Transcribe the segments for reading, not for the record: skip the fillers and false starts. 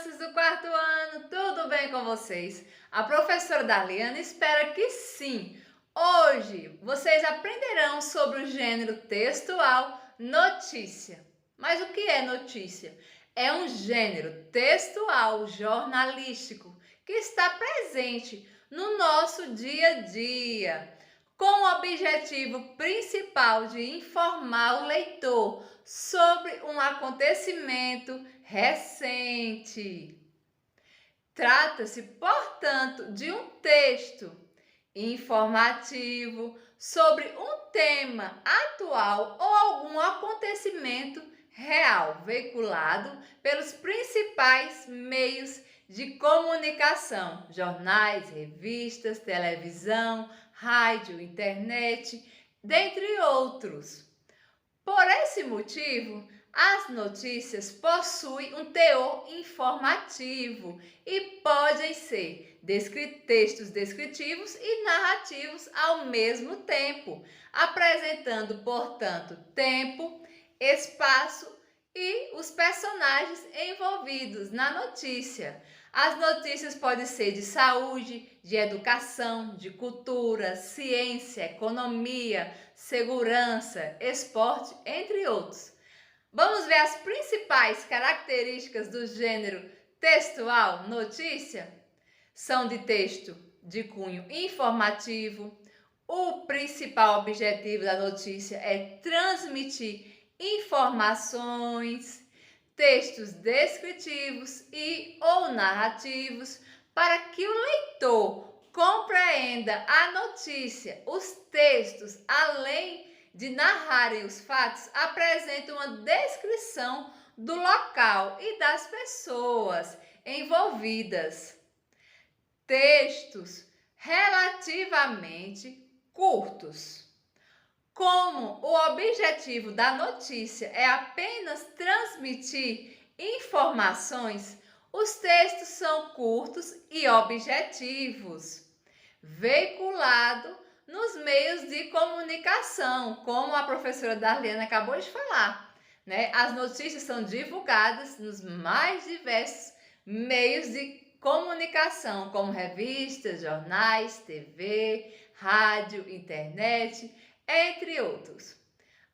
crianças do quarto ano, tudo bem com vocês? A professora Darliana espera que sim. Hoje vocês aprenderão sobre o gênero textual notícia. Mas o que é notícia? É um gênero textual jornalístico que está presente no nosso dia a dia, com o objetivo principal de informar o leitor sobre um acontecimento recente. Trata-se, portanto, de um texto informativo sobre um tema atual ou algum acontecimento real, veiculado pelos principais meios de comunicação: jornais, revistas, televisão, rádio, internet, dentre outros. Por esse motivo, as notícias possuem um teor informativo e podem ser textos descritivos e narrativos ao mesmo tempo, apresentando, portanto, tempo, espaço e os personagens envolvidos na notícia. As notícias podem ser de saúde, de educação, de cultura, ciência, economia, segurança, esporte, entre outros. Vamos ver as principais características do gênero textual notícia? São de texto de cunho informativo. O principal objetivo da notícia é transmitir informações, textos descritivos e ou narrativos para que o leitor compreenda a notícia. Os textos, além de narrarem os fatos, apresentam uma descrição do local e das pessoas envolvidas. Textos relativamente curtos. Como o objetivo da notícia é apenas transmitir informações, os textos são curtos e objetivos, veiculado nos meios de comunicação, como a professora Darliana acabou de falar, né? As notícias são divulgadas nos mais diversos meios de comunicação, como revistas, jornais, TV, rádio, internet, entre outros.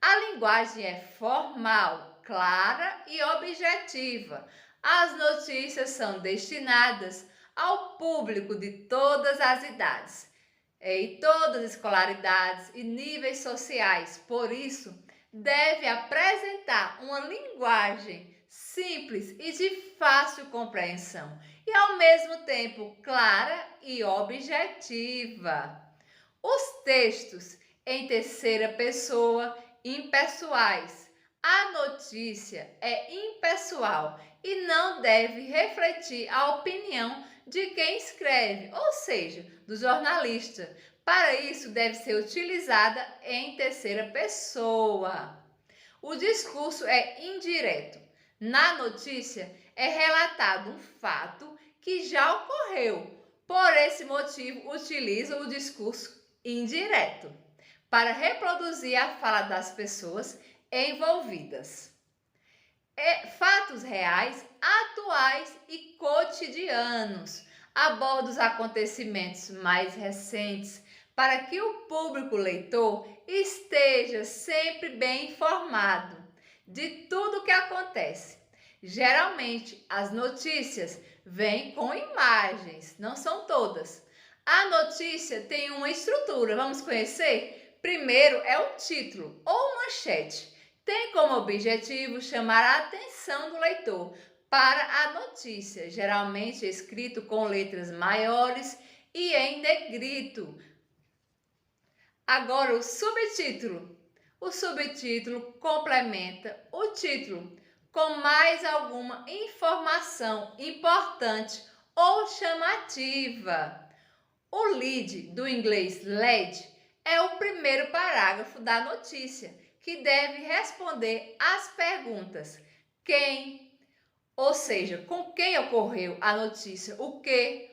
A linguagem é formal, clara e objetiva. As notícias são destinadas ao público de todas as idades, e todas as escolaridades e níveis sociais. Por isso, deve apresentar uma linguagem simples e de fácil compreensão e, ao mesmo tempo, clara e objetiva. Os textos em terceira pessoa, impessoais. A notícia é impessoal e não deve refletir a opinião de quem escreve, ou seja, do jornalista. Para isso, deve ser utilizada em terceira pessoa. O discurso é indireto. Na notícia, é relatado um fato que já ocorreu. Por esse motivo, utiliza o discurso indireto para reproduzir a fala das pessoas envolvidas. Fatos reais, atuais e cotidianos. Aborda os acontecimentos mais recentes para que o público leitor esteja sempre bem informado de tudo o que acontece. Geralmente, as notícias vêm com imagens, não são todas. A notícia tem uma estrutura, vamos conhecer? Primeiro é o título ou manchete. Tem como objetivo chamar a atenção do leitor para a notícia, geralmente escrito com letras maiores e em negrito. Agora o subtítulo. O subtítulo complementa o título com mais alguma informação importante ou chamativa. O lead, do inglês lead, é o primeiro parágrafo da notícia, que deve responder às perguntas: quem, ou seja, com quem ocorreu a notícia, o que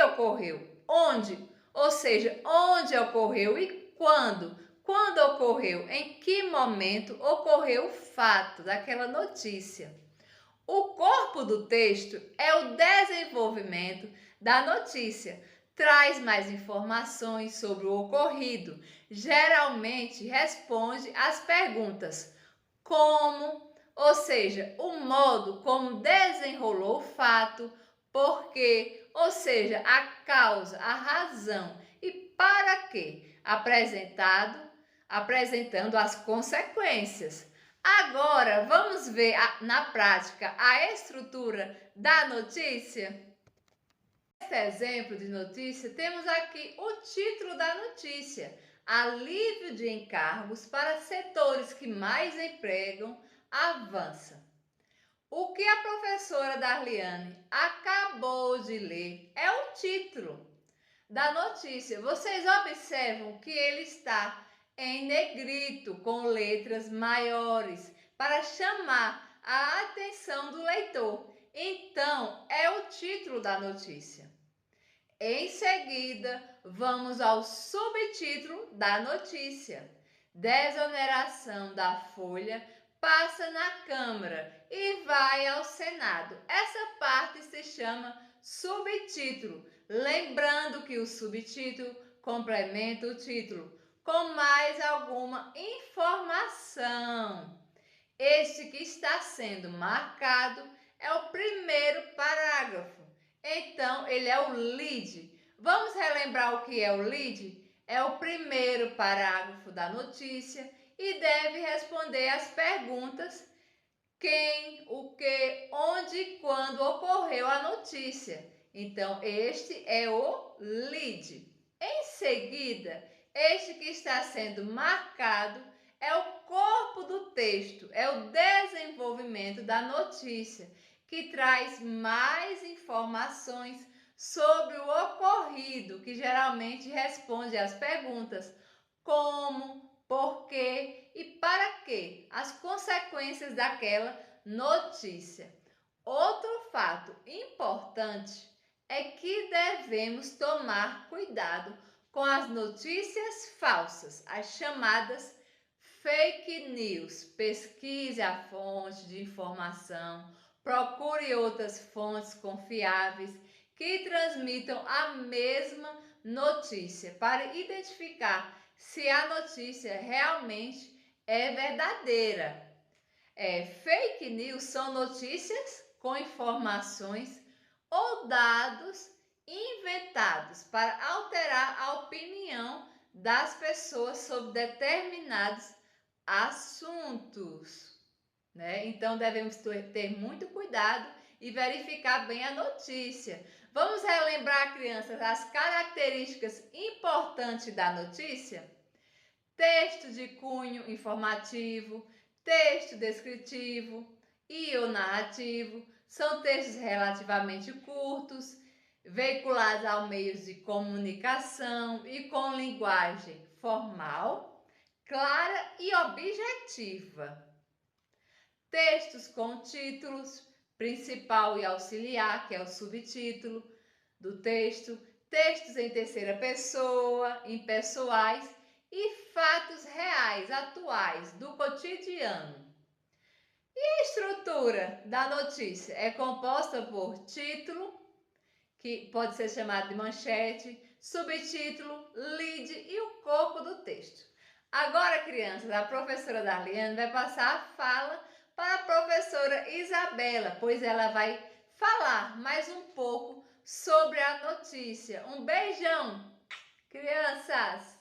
ocorreu, onde, ou seja, onde ocorreu e quando ocorreu, em que momento ocorreu o fato daquela notícia. O corpo do texto é o desenvolvimento da notícia. Traz mais informações sobre o ocorrido. Geralmente responde às perguntas como, ou seja, o modo como desenrolou o fato, por quê, ou seja, a causa, a razão e para quê, apresentando as consequências. Agora, vamos ver na prática a estrutura da notícia? Neste exemplo de notícia, temos aqui o título da notícia: alívio de encargos para setores que mais empregam avança. O que a professora Darliane acabou de ler é o título da notícia. Vocês observam que ele está em negrito, com letras maiores, para chamar a atenção do leitor. Então, é o título da notícia. Em seguida, vamos ao subtítulo da notícia. Desoneração da folha passa na Câmara e vai ao Senado. Essa parte se chama subtítulo. Lembrando que o subtítulo complementa o título com mais alguma informação. Este que está sendo marcado é o primeiro parágrafo. Então, ele é o lead. Vamos relembrar o que é o lead? É o primeiro parágrafo da notícia e deve responder às perguntas: quem, o que, onde e quando ocorreu a notícia. Então, este é o lead. Em seguida, este que está sendo marcado é o corpo do texto, é o desenvolvimento da notícia, que traz mais informações sobre o ocorrido, que geralmente responde às perguntas como, por quê e para quê, as consequências daquela notícia. Outro fato importante é que devemos tomar cuidado com as notícias falsas, as chamadas fake news. Pesquise a fonte de informação, procure outras fontes confiáveis que transmitam a mesma notícia para identificar se a notícia realmente é verdadeira. Fake news são notícias com informações ou dados inventados para alterar a opinião das pessoas sobre determinados assuntos, né? Então devemos ter muito cuidado e verificar bem a notícia. Vamos relembrar, crianças, as características importantes da notícia? Texto de cunho informativo, texto descritivo e ou narrativo. São textos relativamente curtos, veiculados aos meios de comunicação e com linguagem formal, clara e objetiva. Textos com títulos principal e auxiliar, que é o subtítulo do texto, textos em terceira pessoa, impessoais e fatos reais, atuais, do cotidiano. E a estrutura da notícia é composta por título, que pode ser chamado de manchete, subtítulo, lead e o corpo do texto. Agora, crianças, a professora Darliane vai passar a fala para a professora Isabela, pois ela vai falar mais um pouco sobre a notícia. Um beijão, crianças!